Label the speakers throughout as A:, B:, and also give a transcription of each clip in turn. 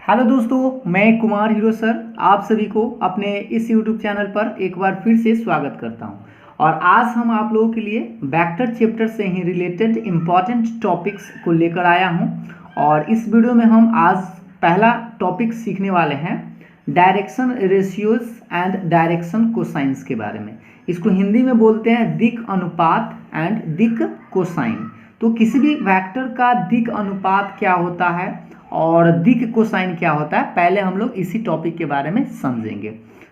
A: Hello दोस्तों, मैं Kumar hero sir आप सभी को अपने इस यूट्यूब चैनल पर एक बार फिर से स्वागत करता हूं। और आज हम आप लोगों के लिए वेक्टर चैप्टर से ही रिलेटेड इम्पॉर्टेंट टॉपिक्स को लेकर आया हूं। और इस वीडियो में हम आज पहला टॉपिक सीखने वाले हैं direction ratios and direction cosines के बारे में। इसको हिंदी में बोलते हैं दिक् अनुपात एंड दिक् कोसाइन। तो किसी भी वेक्टर का दिक् अनुपात क्या होता है और दिक् कोसाइन क्या होता है, पहले हम लोग इसी टॉपिक के बारे में समझेंगे।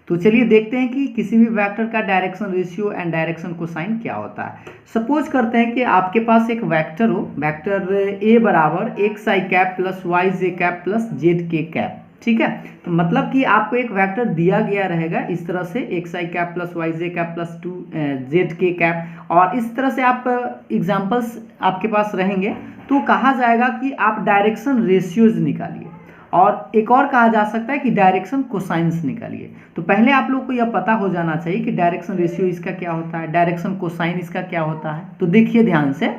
A: तो चलिए देखते हैं कि किसी भी वेक्टर का direction ratio and direction cosine क्या होता है। सपोज करते हैं कि आपके पास एक वेक्टर हो, वेक्टर ए बराबर एक्स आई कैप प्लस वाई जे कैप प्लस जेड के कैप। ठीक है, तो मतलब कि आपको एक वेक्टर दिया गया रहेगा इस तरह से एक्स आई कैप प्लस वाई जे कैप प्लस टू जेड के कैप, और इस तरह से आप एग्जाम्पल्स आपके पास रहेंगे। तो कहा जाएगा कि आप डायरेक्शन रेशियोज निकालिए, और एक और कहा जा सकता है कि डायरेक्शन कोसाइंस निकालिए। तो पहले आप लोग को यह पता हो जाना चाहिए कि डायरेक्शन रेशियो इसका क्या होता है, डायरेक्शन कोसाइन इसका क्या होता है। तो देखिए ध्यान से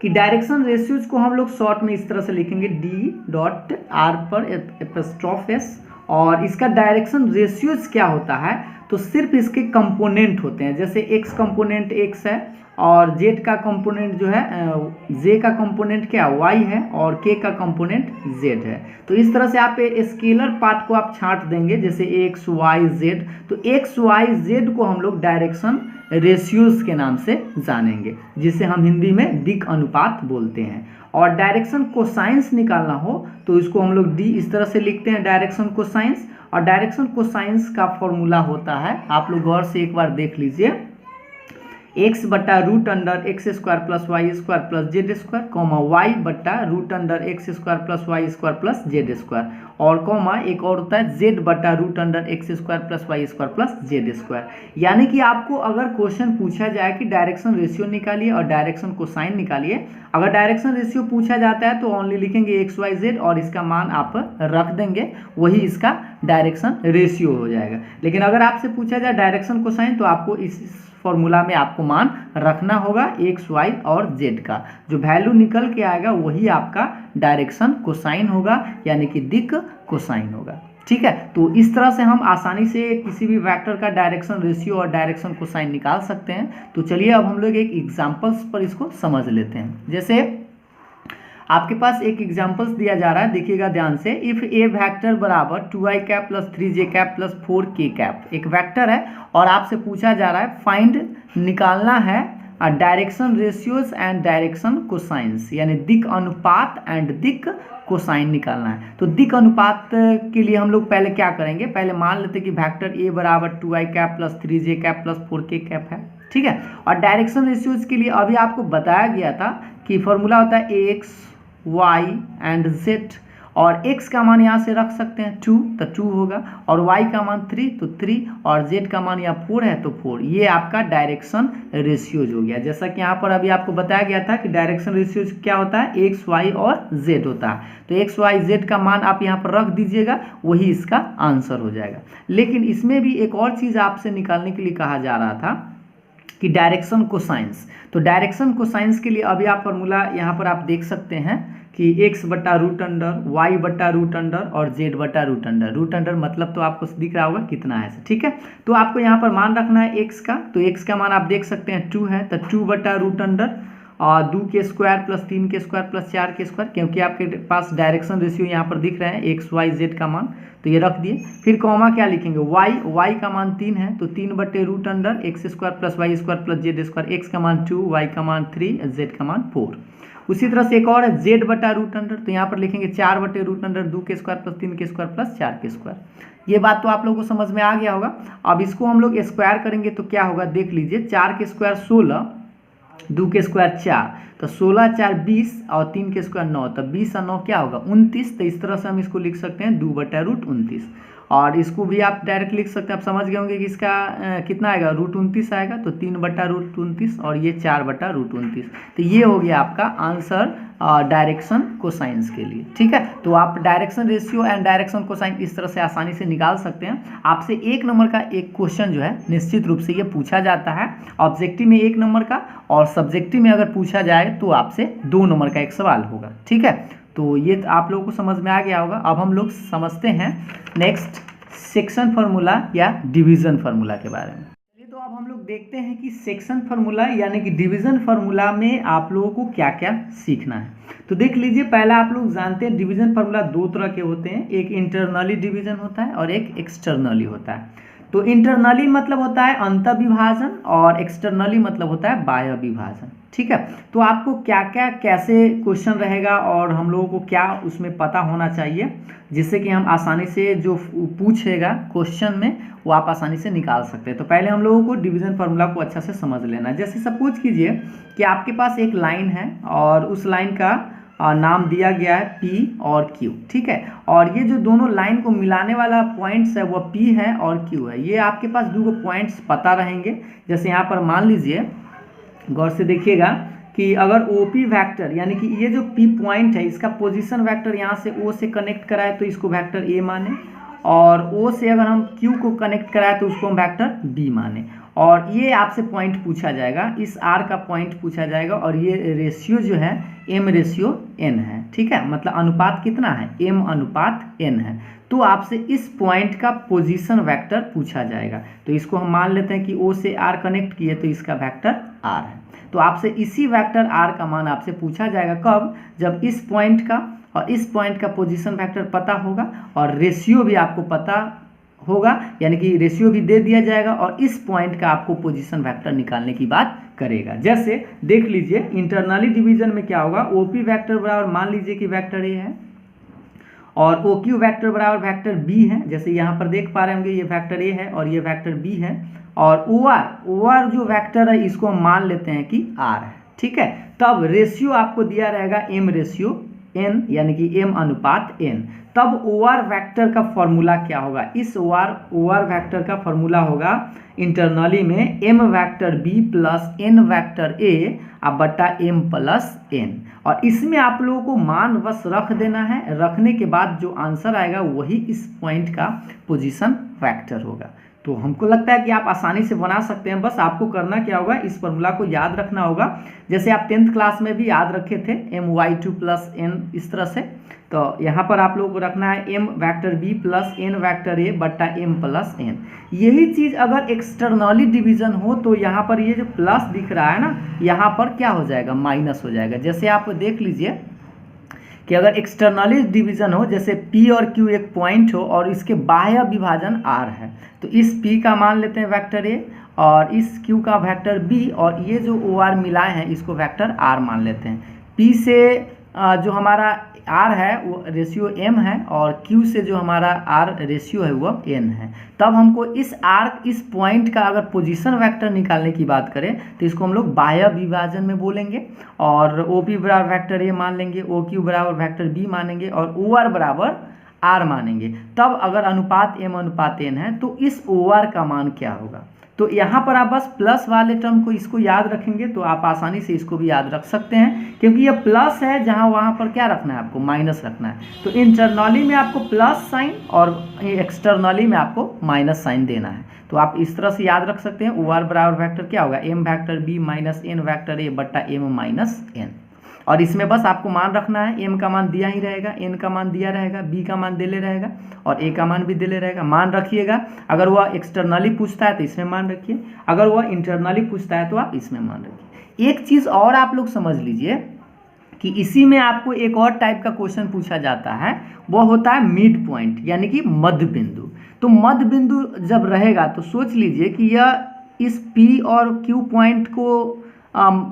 A: कि डायरेक्शन रेशियोज को हम लोग शॉर्ट में इस तरह से लिखेंगे डी डॉट आर पर एपोस्ट्रोफ एस। और इसका डायरेक्शन रेशियोज क्या होता है, तो सिर्फ इसके कंपोनेंट होते हैं। जैसे एक्स कंपोनेंट एक्स है और जेड का कंपोनेंट जो है जे का कंपोनेंट क्या वाई है और के का कंपोनेंट जेड है। तो इस तरह से आप स्केलर पार्ट को आप छांट देंगे, जैसे एक्स वाई जेड। तो एक्स वाई जेड को हम लोग डायरेक्शन रेशियोज के नाम से जानेंगे, जिसे हम हिंदी में दिक् अनुपात बोलते हैं। और डायरेक्शन कोसाइंस निकालना हो तो इसको हम लोग डी इस तरह से लिखते हैं, डायरेक्शन कोसाइंस। और डायरेक्शन कोसाइंस का फॉर्मूला होता है, आप लोग गौर से एक बार देख लीजिए, एक्स बटा root under x square plus y square plus z square, comma y बटा root under x square plus y square plus z square, और कॉमा एक और होता है जेड बटा root under x square plus y square plus z square. यानी कि आपको अगर क्वेश्चन पूछा जाए कि डायरेक्शन रेशियो निकालिए और डायरेक्शन कोसाइन निकालिए, अगर डायरेक्शन रेशियो पूछा जाता है तो ओनली लिखेंगे एक्स वाई जेड और इसका मान आप रख देंगे, वही इसका डायरेक्शन रेशियो हो जाएगा। लेकिन अगर आपसे पूछा जाए डायरेक्शन कोसाइन तो आपको इस फॉर्मूला में आपको मान रखना होगा एक्स वाई और जेड का। जो वैल्यू निकल के आएगा वही आपका डायरेक्शन कोसाइन होगा, यानी कि दिक् कोसाइन होगा। ठीक है, तो इस तरह से हम आसानी से किसी भी वेक्टर का डायरेक्शन रेशियो और डायरेक्शन कोसाइन निकाल सकते हैं। तो चलिए अब हम लोग एक एग्जांपल्स पर इसको समझ लेते हैं। जैसे आपके पास एक एग्जांपल्स दिया जा रहा है, देखिएगा ध्यान से। इफ ए वेक्टर बराबर 2i cap plus 3j cap plus 4k cap, एक वेक्टर है और आपसे पूछा जा रहा है फाइंड निकालना है direction ratios and direction cosines, यानी दिक् अनुपात एंड दिक् कोसाइन निकालना है। तो दिक् अनुपात के लिए हम लोग पहले क्या करेंगे, पहले मान लेते कि वेक्टर ए बराबर 2i cap plus 3j cap plus 4k cap है। ठीक है, और डायरेक्शन रेशियोज के लिए अभी आपको बताया गया था कि फॉर्मूला होता है एक्स वाई एंड जेड, और x का मान यहाँ से रख सकते हैं 2 तो 2 होगा, और y का मान 3 तो 3, और z का मान यहाँ 4 है तो 4। ये आपका डायरेक्शन रेशियोज हो गया। जैसा कि यहाँ पर अभी आपको बताया गया था कि डायरेक्शन रेशियोज क्या होता है, x y और z होता है। तो x y z का मान आप यहाँ पर रख दीजिएगा, वही इसका आंसर हो जाएगा। लेकिन इसमें भी एक और चीज़ आपसे निकालने के लिए कहा जा रहा था कि डायरेक्शन कोसाइंस। तो डायरेक्शन कोसाइंस के लिए अभी आप फॉर्मूला यहाँ पर आप देख सकते हैं कि x बटा रूट अंडर वाई बटा रूट अंडर और z बटा रूट अंडर। रूट अंडर मतलब तो आपको दिख रहा होगा कितना है, ठीक है। तो आपको यहाँ पर मान रखना है x का, तो x का मान आप देख सकते हैं 2 है, तो 2 बटा रूट अंडर और 2 के स्क्वायर प्लस 3 के स्क्वायर प्लस 4 के स्क्वायर, क्योंकि आपके पास डायरेक्शन रेशियो यहाँ पर दिख रहे हैं एक्स वाई जेड का मान, तो ये रख दिए। फिर कॉमा क्या लिखेंगे, वाई का मान 3 है, तो 3 बटे root under x square plus y square plus z square, x का मान 2, वाई का मान 3, जेड का मान 4। उसी तरह से एक और है जेड बटा रूट अंडर, तो यहाँ पर लिखेंगे 4 बटे रूट अंडर 2 के स्क्वायर प्लस 3 के स्क्वायर प्लस 4 के स्क्वायर। ये बात तो आप लोगों को समझ में आ गया होगा। अब इसको हम लोग स्क्वायर करेंगे तो क्या होगा, देख लीजिए। 4 के स्क्वायर 16, 2 के स्क्वायर 4, तो 16 4 20 और 3 के स्क्वायर 9, तो 20 और 9 क्या होगा 29। तो इस तरह से हम इसको लिख सकते हैं 2 बटा रूट 29। और इसको भी आप डायरेक्ट लिख सकते हैं, आप समझ गए होंगे कि इसका कितना आएगा, रूट 29 आएगा। तो 3 बटा रूट 29 और ये 4 बटा रूट 29। तो ये हो गया आपका आंसर डायरेक्शन कोसाइंस के लिए। ठीक है, तो आप direction ratio and direction cosine इस तरह से आसानी से निकाल सकते हैं। आपसे 1 नंबर का एक क्वेश्चन जो है निश्चित रूप से ये पूछा जाता है, ऑब्जेक्टिव में 1 नंबर का, और सब्जेक्टिव में अगर पूछा जाए तो आपसे 2 नंबर का एक सवाल होगा। ठीक है, तो ये आप लोगों को समझ में आ गया होगा। अब हम लोग समझते हैं नेक्स्ट सेक्शन फार्मूला या डिवीज़न फार्मूला के बारे में। तो अब हम लोग देखते हैं कि सेक्शन फार्मूला यानी कि डिवीज़न फार्मूला में आप लोगों को क्या क्या सीखना है। तो देख लीजिए, पहला आप लोग जानते हैं डिवीज़न फार्मूला दो तरह के होते हैं, एक इंटरनली डिवीज़न होता है और एक एक्सटर्नली होता है। तो इंटरनली मतलब होता है अंत विभाजन और एक्सटर्नली मतलब होता है बाह्य विभाजन। ठीक है, तो आपको क्या क्या कैसे क्वेश्चन रहेगा और हम लोगों को क्या उसमें पता होना चाहिए, जिससे कि हम आसानी से जो पूछेगा क्वेश्चन में वो आप आसानी से निकाल सकते हैं। तो पहले हम लोगों को डिवीज़न फार्मूला को अच्छा से समझ लेना है। जैसे सपोज कीजिए कि आपके पास एक लाइन है और उस लाइन का नाम दिया गया है P और Q। ठीक है, और ये जो दोनों लाइन को मिलाने वाला पॉइंट्स है वो P है और Q है। ये आपके पास दो पॉइंट्स पता रहेंगे। जैसे यहाँ पर मान लीजिए, गौर से देखिएगा कि अगर OP वेक्टर यानी कि ये जो P पॉइंट है इसका पोजीशन वेक्टर यहाँ से O से कनेक्ट कराए तो इसको वेक्टर A माने, और O से अगर हम Q को कनेक्ट कराए तो उसको हम वेक्टर B माने। और ये आपसे पॉइंट पूछा जाएगा, इस R का पॉइंट पूछा जाएगा, और ये रेशियो जो है M रेशियो N है। ठीक है, मतलब अनुपात कितना है, M अनुपात N है। तो आपसे इस पॉइंट का पोजीशन वेक्टर पूछा जाएगा। तो इसको हम मान लेते हैं कि O से R कनेक्ट किए तो इसका वेक्टर R है। तो आपसे इसी वेक्टर R का मान आपसे पूछा जाएगा कब, जब इस पॉइंट का और इस पॉइंट का पोजीशन वेक्टर पता होगा और रेशियो भी आपको पता होगा, यानी कि रेशियो भी दे दिया जाएगा और इस पॉइंट का आपको पोजीशन वेक्टर निकालने की बात करेगा। जैसे देख लीजिए इंटरनली डिवीजन में क्या होगा, OP वेक्टर बराबर मान लीजिए कि वेक्टर A है और OQ वेक्टर बराबर वेक्टर B है। जैसे यहाँ पर देख पा रहे होंगे ये वेक्टर A है और ये वेक्टर B है, और OR जो वेक्टर है इसको हम मान लेते हैं कि R है। ठीक है, तब रेशियो आपको दिया रहेगा M रेशियो N यानी कि M अनुपात N। तब OR वेक्टर का फॉर्मूला क्या होगा, इस OR वेक्टर का फॉर्मूला होगा इंटरनली में M vector B plus N vector A अब बटा M प्लस N। और इसमें आप लोगों को मान बस रख देना है, रखने के बाद जो आंसर आएगा वही इस पॉइंट का पोजीशन वेक्टर होगा। तो हमको लगता है कि आप आसानी से बना सकते हैं। बस आपको करना क्या होगा, इस फॉर्मूला को याद रखना होगा, जैसे आप 10th क्लास में भी याद रखे थे My2 प्लस N इस तरह से। तो यहाँ पर आप लोगों को रखना है M vector B plus N vector A बट्टा M प्लस N। यही चीज़ अगर एक्सटर्नली डिवीज़न हो तो यहाँ पर ये जो प्लस दिख रहा है ना, यहाँ पर क्या हो जाएगा, माइनस हो जाएगा। जैसे आप देख लीजिए कि अगर एक्सटर्नली डिवीज़न हो, जैसे P और Q एक पॉइंट हो और इसके बाह्य विभाजन R है, तो इस P का मान लेते हैं वेक्टर A और इस Q का वेक्टर B, और ये जो OR मिलाए हैं इसको वेक्टर R मान लेते हैं। P से जो हमारा R है वो रेशियो M है और Q से जो हमारा R रेशियो है वो N है। तब हमको इस पॉइंट का अगर पोजीशन वेक्टर निकालने की बात करें तो इसको हम लोग बाह्य विभाजन में बोलेंगे, और OP बराबर वेक्टर A मान लेंगे, OQ बराबर वेक्टर B मानेंगे और OR बराबर R मानेंगे। तब अगर अनुपात M अनुपात N है तो इस OR का मान क्या होगा। तो यहाँ पर आप बस प्लस वाले टर्म को इसको याद रखेंगे तो आप आसानी से इसको भी याद रख सकते हैं, क्योंकि ये प्लस है जहाँ वहाँ पर क्या रखना है, आपको माइनस रखना है। तो इंटरनली में आपको प्लस साइन और एक्सटर्नली में आपको माइनस साइन देना है। तो आप इस तरह से याद रख सकते हैं। OR बराबर वेक्टर क्या होगा, M vector B minus N vector A बट्टा M माइनस N। और इसमें बस आपको मान रखना है, M का मान दिया ही रहेगा, N का मान दिया रहेगा, B का मान दिले रहेगा और A का मान भी दिले रहेगा। मान रखिएगा, अगर वह एक्सटर्नली पूछता है तो इसमें मान रखिए, अगर वह इंटरनली पूछता है तो आप इसमें मान रखिए। एक चीज़ और आप लोग समझ लीजिए कि इसी में आपको एक और टाइप का क्वेश्चन पूछा जाता है, वो होता है मिड पॉइंट यानी कि मध्य बिंदु। तो मध्य बिंदु जब रहेगा तो सोच लीजिए कि यह इस P और Q पॉइंट को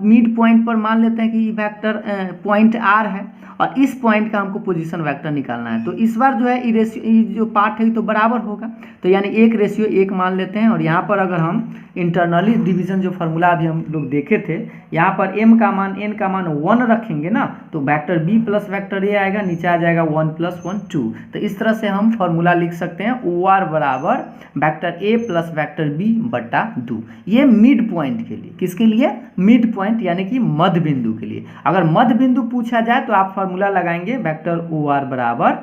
A: मिड पॉइंट पर मान लेते हैं कि वेक्टर पॉइंट R है और इस पॉइंट का हमको पोजीशन वेक्टर निकालना है। तो इस बार जो है ये जो पार्ट है तो बराबर होगा, तो यानी 1:1 मान लेते हैं। और यहाँ पर अगर हम इंटरनली डिवीजन जो फार्मूला अभी हम लोग देखे थे, यहाँ पर M का मान N का मान 1 रखेंगे ना, तो vector B plus vector A आएगा, नीचे आ जाएगा 1 + 1 2। तो इस तरह से हम फार्मूला लिख सकते हैं OR बराबर vector A plus vector B बटा 2। ये मिड पॉइंट के लिए, किसके लिए, मिड पॉइंट यानी कि मध्य बिंदु के लिए। अगर मध्य बिंदु पूछा जाए तो आप फार्मूला लगाएंगे वेक्टर OR बराबर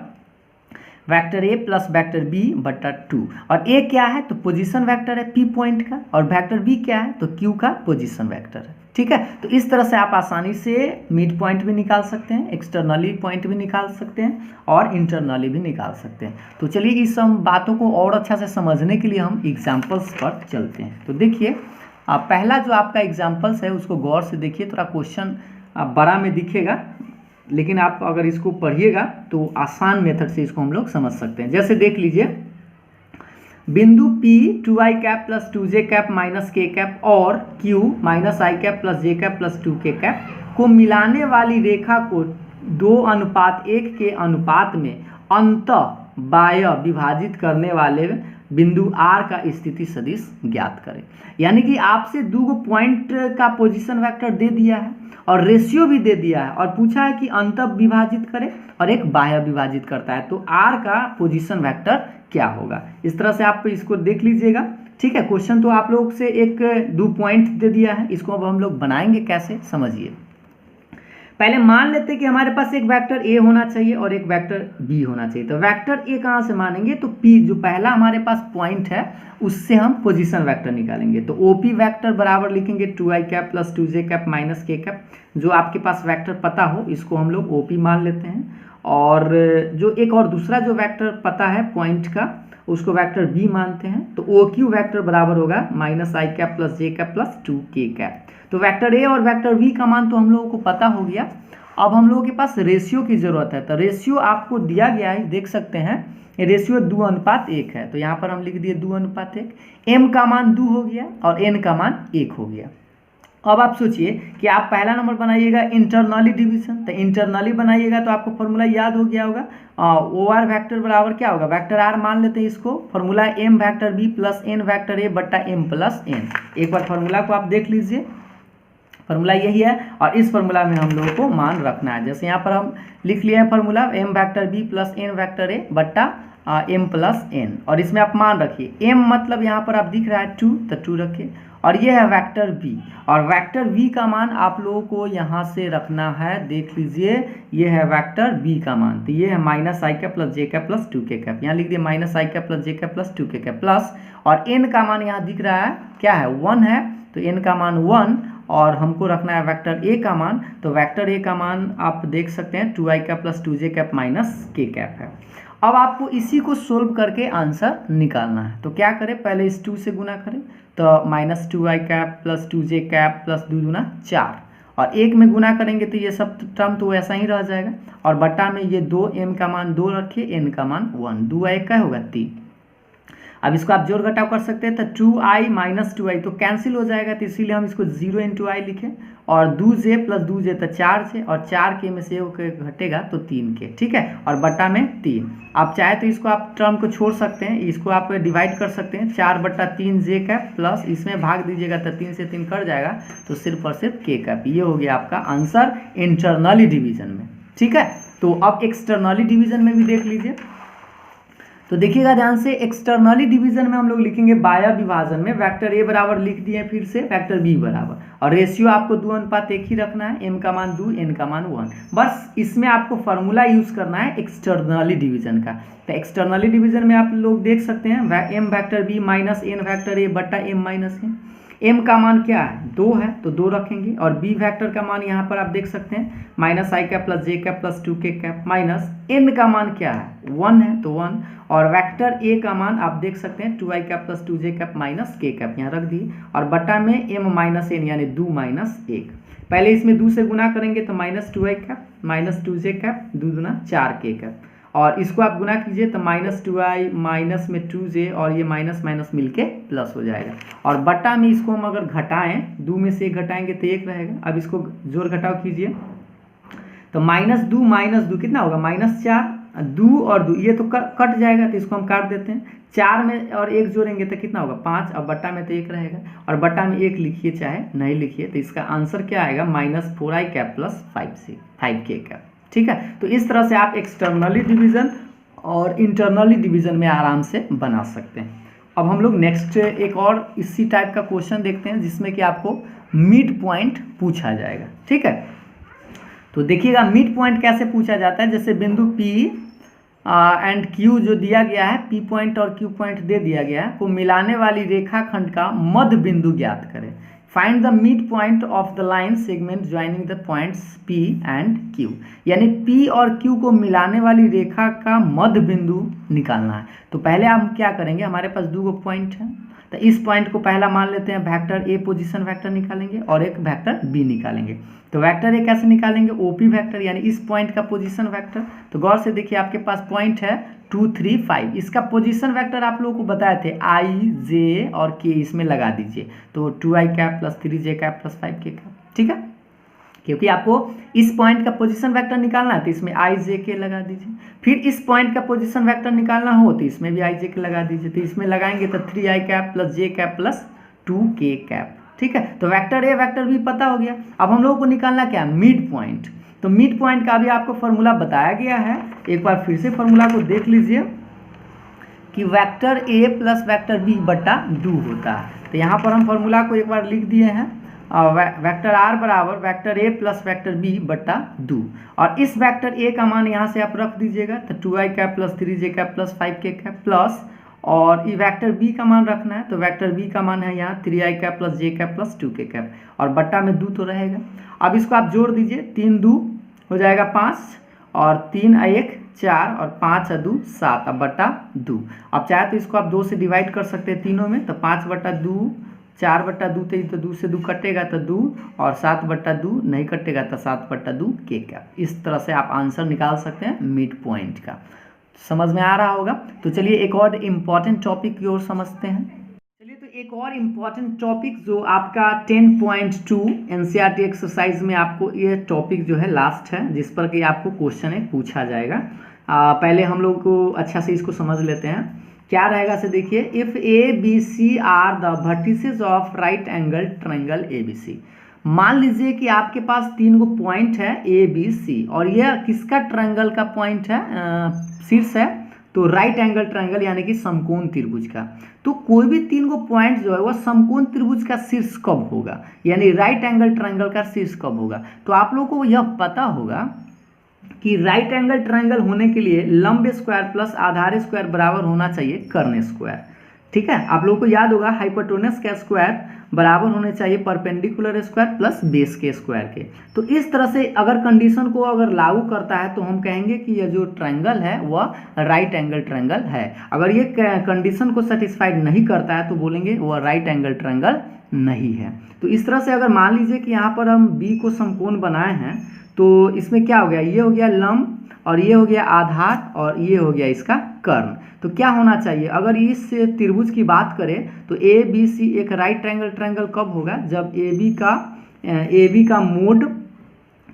A: vector a plus vector b बटा 2। और ए क्या है तो पोजीशन वेक्टर है पी पॉइंट का, और वेक्टर बी क्या है तो क्यू का पोजीशन वेक्टर है। ठीक है, तो इस तरह से आप आसानी से मिड पॉइंट भी निकाल सकते हैं, एक्सटर्नली पॉइंट भी निकाल सकते हैं और इंटरनली भी निकाल सकते हैं। तो चलिए इस सब बातों को और अच्छा से समझने के लिए हम एग्जाम्पल्स पर चलते हैं। तो देखिए पहला जो आपका एग्जाम्पल्स है उसको गौर से देखिए, थोड़ा क्वेश्चन बड़ा में दिखेगा, लेकिन आप अगर इसको पढ़िएगा तो आसान मेथड से इसको हम लोग समझ सकते हैं। जैसे देख लीजिए, बिंदु P 2i cap plus 2j cap minus k cap और Q minus i cap plus j cap plus 2k cap को मिलाने वाली रेखा को 2:1 के अनुपात में अंतः बाह्य विभाजित करने वाले बिंदु R का स्थिति सदिश ज्ञात करें। यानी कि आपसे दो पॉइंट का पोजीशन वेक्टर दे दिया है और रेशियो भी दे दिया है और पूछा है कि अंतः विभाजित करे और एक बाह्य विभाजित करता है, तो R का पोजीशन वेक्टर क्या होगा। इस तरह से आप इसको देख लीजिएगा। ठीक है, क्वेश्चन तो आप लोग से एक दो पॉइंट दे दिया है, इसको अब हम लोग बनाएंगे कैसे समझिए। पहले मान लेते हैं कि हमारे पास एक वेक्टर ए होना चाहिए और एक वेक्टर बी होना चाहिए। तो वेक्टर ए कहाँ से मानेंगे तो पी जो पहला हमारे पास पॉइंट है उससे हम पोजीशन वेक्टर निकालेंगे। तो ओपी वेक्टर बराबर लिखेंगे 2i cap plus 2j cap minus k cap. जो आपके पास वेक्टर पता हो इसको हम लोग ओपी मान लेते हैं, और जो एक और दूसरा जो वेक्टर पता है पॉइंट का उसको वेक्टर बी मानते हैं। तो ओ क्यू वेक्टर बराबर होगा minus i cap plus j cap plus 2k cap. तो वेक्टर ए और वेक्टर बी का मान तो हम लोगों को पता हो गया। अब हम लोगों के पास रेशियो की जरूरत है, तो रेशियो आपको दिया गया है, देख सकते हैं रेशियो 2:1 है। तो यहाँ पर हम लिख दिए 2:1। m का मान 2 हो गया और n का मान 1 हो गया। अब आप सोचिए कि आप पहला नंबर बनाइएगा इंटरनली डिवीजन। तो इंटरनली बनाइएगा तो आपको फॉर्मूला याद हो गया होगा, ओ आर वेक्टर बराबर क्या होगा, वेक्टर आर मान लेते हैं इसको, formula m vector b plus n vector a बट्टा m प्लस n। एक बार फॉर्मूला को आप देख लीजिए, फॉर्मूला यही है और इस फॉर्मूला में हम लोगों को मान रखना है। जैसे यहाँ पर हम लिख लिए हैं formula m vector b plus n vector a बट्टा m प्लस n, और इसमें आप मान रखिए m मतलब यहाँ पर आप दिख रहा है 2, तो 2 रखिए, और ये है वेक्टर b, और वेक्टर b का मान आप लोगों को यहाँ से रखना है, देख लीजिए ये है वेक्टर b का मान। तो ये है minus i cap plus j cap plus 2k cap, यहाँ लिख दिए minus i cap plus j cap plus 2k cap plus, और n का मान यहाँ दिख रहा है क्या है 1 है, तो n का मान 1, और हमको रखना है वेक्टर a का मान। तो वेक्टर a का मान आप देख सकते हैं 2i cap plus 2j cap minus k cap है। अब आपको इसी को सोल्व करके आंसर निकालना है। तो क्या करें, पहले इस 2 से गुना करें, तो minus 2i cap plus 2j cap plus 2 दूना 4, और 1 में गुना करेंगे तो ये सब टर्म तो ऐसा ही रह जाएगा, और बट्टा में ये 2, m का मान 2 रखिए, n का मान 1, 2i क्या होगा 3। अब इसको आप जोड़ घटाव कर सकते हैं, तो 2i माइनस 2i तो कैंसिल हो जाएगा, तो इसीलिए हम इसको 0 इंटू आई लिखें, और 2j प्लस 2j तो 4j, और 4k में से घटेगा तो 3k। ठीक है, और बट्टा में 3। आप चाहे तो इसको आप टर्म को छोड़ सकते हैं, इसको आप डिवाइड कर सकते हैं, 4/3j कैप प्लस इसमें भाग दीजिएगा तो 3 से 3 कट जाएगा, तो सिर्फ और सिर्फ k कैप। ये हो गया आपका आंसर इंटरनली डिवीजन में। ठीक है, तो अब एक्सटर्नली डिवीजन में भी देख लीजिए। तो देखिएगा ध्यान से, एक्सटर्नली डिवीजन में हम लोग लिखेंगे बाह्य विभाजन में वेक्टर ए बराबर लिख दिए, फिर से वेक्टर बी बराबर, और रेशियो आपको 2:1 ही रखना है, m का मान 2, n का मान 1। बस इसमें आपको फार्मूला यूज करना है एक्सटर्नली डिवीजन का। तो एक्सटर्नली डिवीजन में आप लोग देख सकते हैं m vector b minus n vector a बट्टा m माइनस n। m का मान क्या है 2 है, तो 2 रखेंगे, और b वेक्टर का मान यहाँ पर आप देख सकते हैं minus i cap plus j cap plus 2k cap, minus n का मान क्या है 1 है, तो 1, और वेक्टर a का मान आप देख सकते हैं 2i cap plus 2j cap minus k cap, यहाँ रख दिए, और बट्टा में m माइनस n यानी 2 माइनस 1। पहले इसमें 2 से गुना करेंगे तो minus 2i cap minus 2j cap 2 दूना 4k कैप, और इसको आप गुना कीजिए तो माइनस 2i माइनस में 2j, और ये माइनस माइनस मिलके प्लस हो जाएगा, और बट्टा में इसको हम अगर घटाएं 2 में से 1 घटाएंगे तो 1 रहेगा। अब इसको जोड़ घटाव कीजिए, तो माइनस 2 कितना होगा -4, 2 और 2 ये तो कट जाएगा, तो इसको हम काट देते हैं, 4 में और 1 जोड़ेंगे तो कितना होगा 5, और बट्टा में तो 1 रहेगा, और बट्टा में 1 लिखिए चाहे नहीं लिखिए, तो इसका आंसर क्या आएगा -4i cap plus 5k cap. ठीक है, तो इस तरह से आप एक्सटर्नली डिवीजन और इंटरनली डिवीजन में आराम से बना सकते हैं। अब हम लोग नेक्स्ट एक और इसी टाइप का क्वेश्चन देखते हैं जिसमें कि आपको मिड पॉइंट पूछा जाएगा। ठीक है, तो देखिएगा मिड पॉइंट कैसे पूछा जाता है। जैसे बिंदु P एंड क्यू जो दिया गया है, पी पॉइंट और क्यू पॉइंट दे दिया गया है, को मिलाने वाली रेखाखंड का मध्य बिंदु ज्ञात करें। Find the mid point of the line segment joining the points P and Q, यानी पी और क्यू को मिलाने वाली रेखा का मध्य बिंदु निकालना है। तो पहले हम क्या करेंगे, हमारे पास दो पॉइंट है, तो इस पॉइंट को पहला मान लेते हैं वेक्टर ए पोजीशन वेक्टर निकालेंगे और एक वेक्टर बी निकालेंगे। तो वेक्टर ए कैसे निकालेंगे, ओपी वेक्टर, यानी इस पॉइंट का पोजीशन वेक्टर। तो गौर से देखिए आपके पास पॉइंट है 2 3 5, इसका पोजीशन वेक्टर आप लोगों को बताए थे आई जे और के, इसमें लगा दीजिए। तो 2i cap plus 3j cap plus 5k cap, ठीक है, क्योंकि आपको इस पॉइंट का पोजीशन वेक्टर निकालना है तो इसमें आई जे के लगा दीजिए। फिर इस पॉइंट का पोजीशन वेक्टर निकालना हो तो इसमें भी आई जे के लगा दीजिए। तो इसमें लगाएंगे तो 3i cap plus j cap plus 2k cap, ठीक है। तो वेक्टर ए वेक्टर बी पता हो गया। अब हम लोगों को निकालना क्या, मिड पॉइंट। तो मिड पॉइंट का भी आपको फॉर्मूला बताया गया है, एक बार फिर से फॉर्मूला को देख लीजिए कि vector a plus vector b बटा 2 होता है। तो यहाँ पर हम फॉर्मूला को एक बार लिख दिए हैं, वेक्टर आर बराबर vector a plus vector b बटा 2, और इस वेक्टर ए का मान यहाँ से आप रख दीजिएगा, तो 2i cap plus 3j cap plus 5k cap plus, और ये वेक्टर बी का मान रखना है, तो वेक्टर बी का मान है यहाँ 3i cap plus j cap plus 2k cap, और बट्टा में 2 तो रहेगा। अब इसको आप जोड़ दीजिए, 3 2 हो जाएगा 5, और 3 1 4 और 5 2 7, अब बटा 2। अब चाहे तो इसको आप 2 से डिवाइड कर सकते हैं तीनों में, तो 5 बटा 2 4 बटा 2 तो 2 से 2 कटेगा तो 2, और 7 बटा 2 नहीं कटेगा तो 7 बटा 2 के कैप। इस तरह से आप आंसर निकाल सकते हैं मिड पॉइंट का। समझ में आ रहा होगा। तो चलिए एक और इम्पॉर्टेंट टॉपिक की ओर समझते हैं। चलिए तो एक और इम्पॉर्टेंट टॉपिक जो आपका 10.2 एनसीईआरटी एक्सरसाइज में आपको ये टॉपिक जो है लास्ट है, जिस पर कि आपको क्वेश्चन एक पूछा जाएगा। पहले हम लोग को अच्छा से इसको समझ लेते हैं क्या रहेगा। से देखिए, if A B C are the vertices of right angle triangle A B C. मान लीजिए कि आपके पास 3 गो पॉइंट है ए बी सी, और यह किसका ट्रायंगल का पॉइंट है, शीर्ष है, तो राइट एंगल ट्रायंगल यानी कि समकोण त्रिभुज का। तो कोई भी 3 गो पॉइंट जो है वह समकोण त्रिभुज का शीर्ष कब होगा, यानी राइट एंगल ट्रायंगल का शीर्ष कब होगा। तो आप लोगों को यह पता होगा कि राइट एंगल ट्रायंगल होने के लिए लंब स्क्वायर प्लस आधार स्क्वायर बराबर होना चाहिए कर्ण स्क्वायर, ठीक है। आप लोगों को याद होगा हाइपोटेनस का स्क्वायर बराबर होने चाहिए परपेंडिकुलर स्क्वायर प्लस बेस के स्क्वायर के। तो इस तरह से अगर कंडीशन को अगर लागू करता है तो हम कहेंगे कि यह जो ट्रायंगल है वह राइट एंगल ट्रायंगल है। अगर ये कंडीशन को सेटिस्फाइड नहीं करता है तो बोलेंगे वह राइट एंगल ट्रायंगल नहीं है। तो इस तरह से अगर मान लीजिए कि यहाँ पर हम बी को समकोण बनाए हैं, तो इसमें क्या हो गया, ये हो गया लंब, और ये हो गया आधार, और ये हो गया इसका कर्ण। तो क्या होना चाहिए, अगर इस त्रिभुज की बात करें तो ए बी सी एक राइट एंगल ट्रायंगल कब होगा, जब ए बी का मोड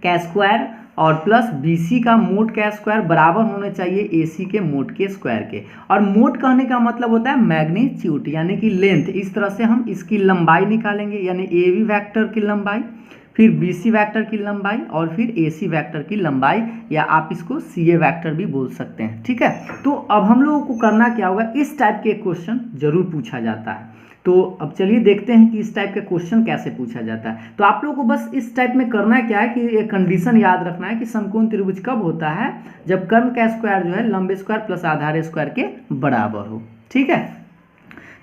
A: का स्क्वायर और प्लस बी सी का मोड का स्क्वायर बराबर होने चाहिए ए सी के मोड के स्क्वायर के। और मोड कहने का मतलब होता है मैग्नीट्यूड यानी कि लेंथ। इस तरह से हम इसकी लंबाई निकालेंगे, यानी ए बी वैक्टर की लंबाई, फिर बी सी वैक्टर की लंबाई, और फिर ए सी वैक्टर की लंबाई, या आप इसको सी ए वैक्टर भी बोल सकते हैं, ठीक है। तो अब हम लोगों को करना क्या होगा, इस टाइप के क्वेश्चन जरूर पूछा जाता है। तो अब चलिए देखते हैं कि इस टाइप के क्वेश्चन कैसे पूछा जाता है। तो आप लोगों को बस इस टाइप में करना क्या है कि एक कंडीशन याद रखना है कि समकोण त्रिभुज कब होता है, जब कर्ण का स्क्वायर जो है लंब स्क्वायर प्लस आधार स्क्वायर के बराबर हो, ठीक है।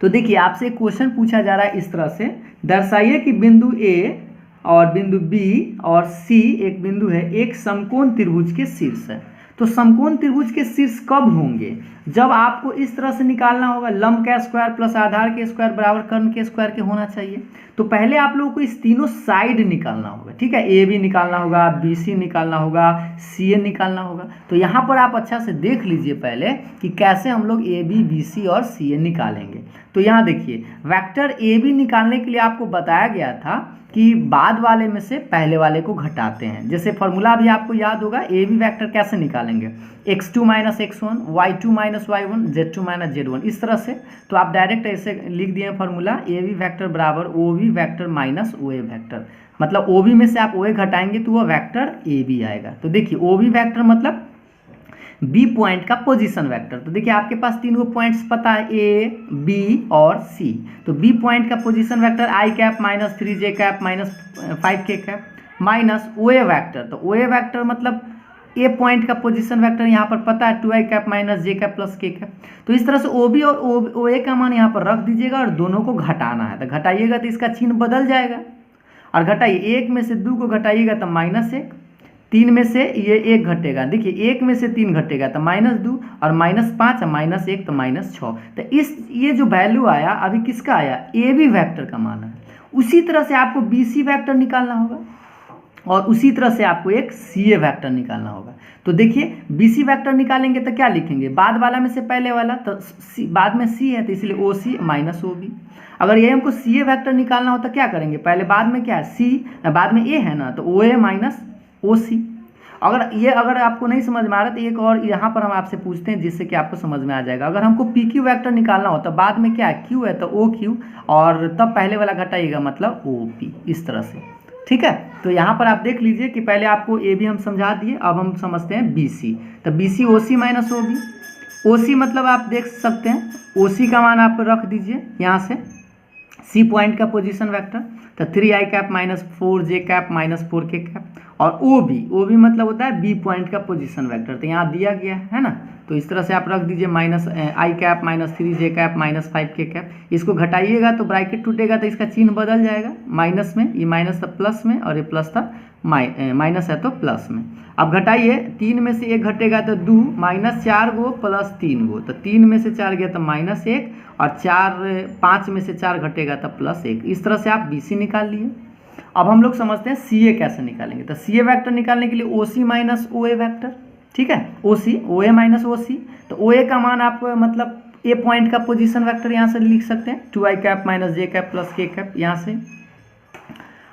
A: तो देखिए आपसे क्वेश्चन पूछा जा रहा है इस तरह से, दर्शाइए कि बिंदु ए और बिंदु बी और सी एक बिंदु है, एक समकोण त्रिभुज के शीर्ष है। तो समकोण त्रिभुज के शीर्ष कब होंगे, जब आपको इस तरह से निकालना होगा, लंब का स्क्वायर प्लस आधार के स्क्वायर बराबर कर्ण के स्क्वायर के होना चाहिए। तो पहले आप लोगों को इस तीनों साइड निकालना होगा, ठीक है। ए बी निकालना होगा, बी सी निकालना होगा, सी ए निकालना होगा। तो यहाँ पर आप अच्छा से देख लीजिए पहले कि कैसे हम लोग ए बी बी सी और सी ए निकालेंगे। तो यहाँ देखिए, वेक्टर ए बी निकालने के लिए आपको बताया गया था कि बाद वाले में से पहले वाले को घटाते हैं। जैसे फॉर्मूला भी आपको याद होगा, ए बी वैक्टर कैसे निकालेंगे, x2 minus x1, y2 minus y1, z2 minus z1, इस तरह से। तो आप डायरेक्ट ऐसे लिख दिए फॉर्मूला, ए बी वैक्टर बराबर O B vector minus O A vector, मतलब ओ बी में से आप ओ ए घटाएंगे तो वह वैक्टर ए बी आएगा। तो देखिए ओ बी वैक्टर मतलब बी पॉइंट का पोजीशन वेक्टर। तो देखिए आपके पास 3 गो पॉइंट्स पता है, ए बी और सी। तो बी पॉइंट का position vector i cap minus 3j cap minus 5k cap minus O A vector. तो ओ ए वैक्टर मतलब ए पॉइंट का पोजीशन वेक्टर यहाँ पर पता है 2i cap minus j cap plus k cap. तो इस तरह से ओ बी और ओ ए का मान यहाँ पर रख दीजिएगा और दोनों को घटाना है। तो घटाइएगा तो इसका चिन्ह बदल जाएगा। और घटाइए, 1 में से 2 को घटाइएगा तो -1, 3 में से ये 1 घटेगा, देखिए 1 में से 3 घटेगा तो -2 और -5 और -1 तो -6। तो ये जो वैल्यू आया अभी किसका आया, ए बी वैक्टर का मान है। उसी तरह से आपको बी सी वैक्टर निकालना होगा और उसी तरह से आपको एक सी ए वैक्टर निकालना होगा। तो देखिए बी सी वैक्टर निकालेंगे तो क्या लिखेंगे, बाद वाला में से पहले वाला, तो बाद में सी है तो इसलिए ओ सी माइनस ओ बी। अगर ये हमको सी ए वैक्टर निकालना हो तो क्या करेंगे, पहले बाद में क्या है सी, बाद में ए है ना, तो ओ ए माइनस ओ सी। अगर आपको नहीं समझ में आ रहा तो एक और यहाँ पर हम आपसे पूछते हैं जिससे कि आपको समझ में आ जाएगा। अगर हमको पी क्यू वैक्टर निकालना हो तो बाद में क्या है क्यू है तो ओ क्यू और तब पहले वाला घटाइएगा मतलब ओ पी, इस तरह से, ठीक है। तो यहाँ पर आप देख लीजिए कि पहले आपको ए बी हम समझा दिए, अब हम समझते हैं बी सी। तो बी सी ओ सी माइनस ओ बी। ओ सी मतलब आप देख सकते हैं ओ सी का मान आप रख दीजिए यहाँ से, सी पॉइंट का पोजीशन वेक्टर, तो 3i cap minus 4j cap minus 4k cap. और ओ बी मतलब होता है बी पॉइंट का पोजीशन वेक्टर, तो यहाँ दिया गया है ना, तो इस तरह से आप रख दीजिए -i cap minus 3j cap minus 5k cap. इसको घटाइएगा तो ब्रैकेट टूटेगा तो इसका चिन्ह बदल जाएगा, माइनस में, ये माइनस था प्लस में और ये प्लस था माइनस है तो प्लस में। अब घटाइए, 3 में से 1 घटेगा तो 2, -4 गो प्लस 3 गो, तो 3 में से 4 गया तो -1 और 5 में से 4 घटेगा तो +1। इस तरह से आप बी सी निकाल लिए। अब हम लोग समझते हैं सी ए कैसे निकालेंगे। तो सी ए वैक्टर निकालने के लिए ओ सी माइनस ओ ए वैक्टर, ठीक है, ओ ए माइनस ओ सी। तो ओ ए का मान आप मतलब ए पॉइंट का पोजीशन वेक्टर यहाँ से लिख सकते हैं 2i cap minus j cap plus k cap यहाँ से।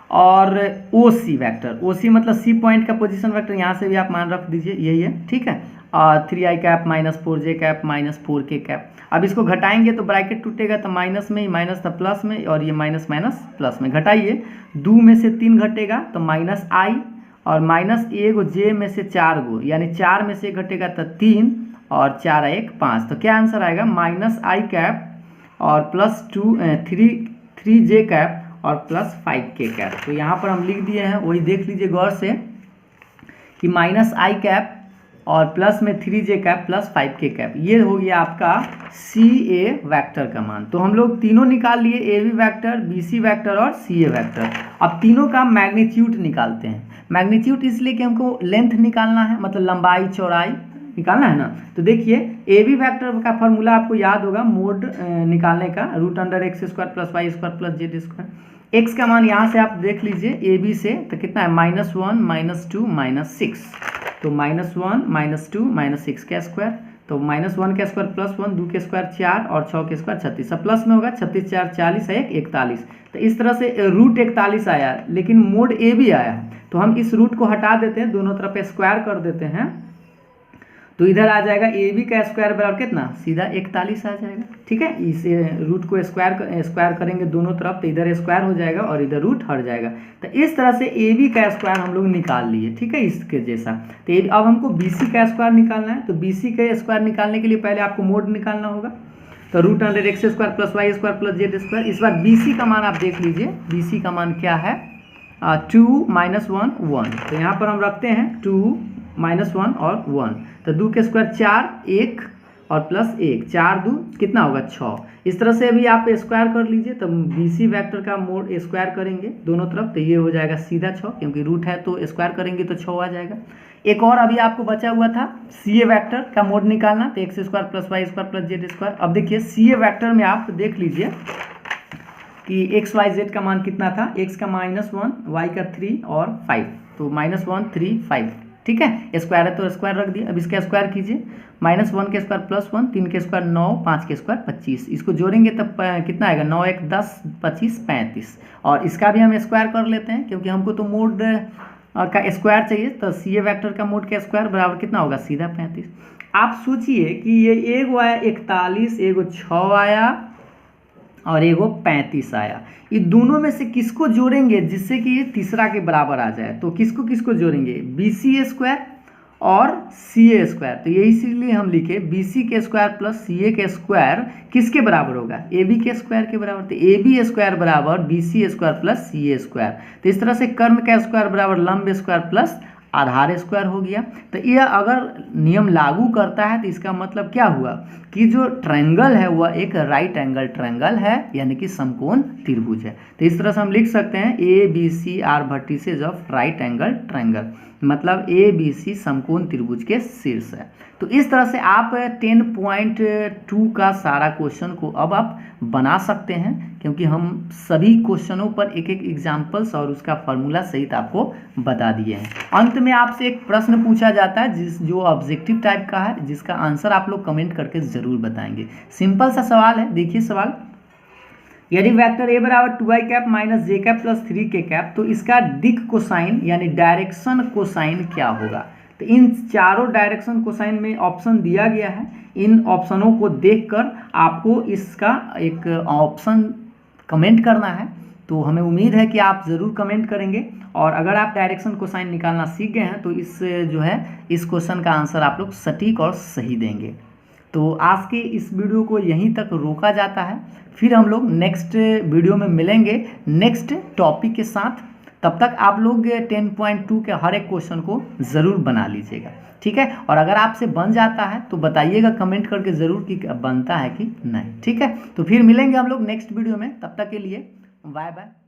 A: और ओ सी वैक्टर, ओ सी मतलब सी पॉइंट का पोजीशन वेक्टर, यहाँ से भी आप मान रख दीजिए, यही है, ठीक है। और 3i cap minus 4j cap minus 4k cap. अब इसको घटाएंगे तो ब्रैकेट टूटेगा तो माइनस में, माइनस था प्लस में और ये माइनस माइनस प्लस में। घटाइए, 2 में से 3 घटेगा तो -i और -1 जे में से 4 गो, यानी 4 में से 1 घटेगा तो 3 और 4 1 5। तो क्या आंसर आएगा, -i कैप और +3j कैप और +5k कैप। तो यहाँ पर हम लिख दिए हैं, वही देख लीजिए गौर से कि -i कैप और प्लस में 3j cap plus 5k cap, ये हो गया आपका सी ए वैक्टर का मान। तो हम लोग तीनों निकाल लिए, A B vector, B C vector और सी ए वैक्टर। अब तीनों का मैग्नीट्यूड निकालते हैं। मैग्नीट्यूड इसलिए कि हमको लेंथ निकालना है, मतलब लंबाई चौड़ाई निकालना है ना। तो देखिए ए बी वैक्टर का फॉर्मूला आपको याद होगा मोड निकालने का, √x² + y² + z²। x का मान यहाँ से आप देख लीजिए ए बी से, तो कितना है -1 -2 -6। तो -1 -2 -6 का स्क्वायर, तो -1 का स्क्वायर +1, 2 के स्क्वायर 4 और 6 के स्क्वायर 36। सब प्लस में होगा, 36 4 40 1 41। तो इस तरह से √41 आया, लेकिन मोड ए भी आया। तो हम इस रूट को हटा देते हैं, दोनों तरफ स्क्वायर कर देते हैं, तो इधर आ जाएगा ए बी का स्क्वायर बराबर कितना, सीधा 41 आ जाएगा, ठीक है। इस रूट को स्क्वायर करेंगे दोनों तरफ, तो इधर स्क्वायर हो जाएगा और इधर रूट हट जाएगा। तो इस तरह से ए बी का स्क्वायर हम लोग निकाल लिए, ठीक है, इसके जैसा। तो अब हमको बी सी का स्क्वायर निकालना है। तो बी सी का स्क्वायर निकालने के लिए पहले आपको मोड निकालना होगा। तो √x² + y² + z²। इस बार बी सी का मान आप देख लीजिए, बी सी का मान क्या है, 2 -1 1। तो यहाँ पर हम रखते हैं 2 -1 और 1। तो 2 के स्क्वायर 4 1 और +1, 4 2 कितना होगा 6। इस तरह से अभी आप स्क्वायर कर लीजिए। तो बी सी वैक्टर का मोड स्क्वायर करेंगे दोनों तरफ, तो ये हो जाएगा सीधा 6, क्योंकि रूट है तो स्क्वायर करेंगे तो 6 आ जाएगा। एक और अभी आपको बचा हुआ था सी ए वैक्टर का मोड निकालना, तो x² + y² + z²। अब देखिए सी ए वैक्टर में आप देख लीजिए कि x y z का मान कितना था, x का -1, y का 3 और 5, तो -1 3 5, ठीक है। स्क्वायर है तो स्क्वायर रख दिया। अब इसका स्क्वायर कीजिए, -1 के स्क्वायर +1, 3 के स्क्वायर 9, 5 के स्क्वायर 25। इसको जोड़ेंगे तब कितना आएगा, 9 1 10 25 35। और इसका भी हम स्क्वायर कर लेते हैं, क्योंकि हमको तो मोड का स्क्वायर चाहिए। तो सी ए वैक्टर का मोड का स्क्वायर बराबर कितना होगा, सीधा 35। आप सोचिए कि ये एगो आया 41, एगो 6 आया और एगो 35 आया। ये दोनों में से किसको जोड़ेंगे जिससे कि ये तीसरा के बराबर आ जाए, तो किसको किसको जोड़ेंगे, बी सी ए स्क्वायर और सी ए स्क्वायर। तो ये इसीलिए हम लिखे बी सी के स्क्वायर प्लस सी ए के स्क्वायर किसके बराबर होगा, ए बी के स्क्वायर के बराबर। तो ए बी स्क्वायर बराबर बी सी स्क्वायर प्लस सी ए स्क्वायर। तो इस तरह से कर्म का स्क्वायर बराबर लंब स्क्वायर प्लस आधार स्क्वायर हो गया। तो ये अगर नियम लागू करता है तो इसका मतलब क्या हुआ कि जो ट्रायंगल है वह एक राइट एंगल ट्रायंगल है, यानी कि समकोण त्रिभुज है। तो इस तरह से हम लिख सकते हैं ABC are vertices of right angle triangle, मतलब ABC समकोण त्रिभुज के शीर्ष है। तो इस तरह से आप 10.2 का सारा क्वेश्चन को अब आप बना सकते हैं, क्योंकि हम सभी क्वेश्चनों पर एक एक एग्जाम्पल्स और उसका फॉर्मूला सहित आपको बता दिए हैं। अंत में आपसे एक प्रश्न पूछा जाता है जो ऑब्जेक्टिव टाइप का है, जिसका आंसर आप लोग कमेंट करके ज़रूर बताएंगे। सिंपल सा सवाल है, देखिए सवाल, यदि वेक्टर a बराबर 2i cap minus j cap plus 3k cap, तो इसका दिक कोसाइन यानी डायरेक्शन कोसाइन क्या होगा। तो इन चारों डायरेक्शन कोसाइन में ऑप्शन दिया गया है। इन ऑप्शनों को देखकर आपको इसका एक ऑप्शन कमेंट करना है। तो हमें उम्मीद है कि आप ज़रूर कमेंट करेंगे, और अगर आप डायरेक्शन कोसाइन निकालना सीख गए हैं तो इस जो है इस क्वेश्चन का आंसर आप लोग सटीक और सही देंगे। तो आज के इस वीडियो को यहीं तक रोका जाता है, फिर हम लोग नेक्स्ट वीडियो में मिलेंगे नेक्स्ट टॉपिक के साथ। तब तक आप लोग 10.2 के हर एक क्वेश्चन को ज़रूर बना लीजिएगा, ठीक है। और अगर आपसे बन जाता है तो बताइएगा कमेंट करके ज़रूर कि बनता है कि नहीं, ठीक है। तो फिर मिलेंगे हम लोग नेक्स्ट वीडियो में, तब तक के लिए बाय बाय।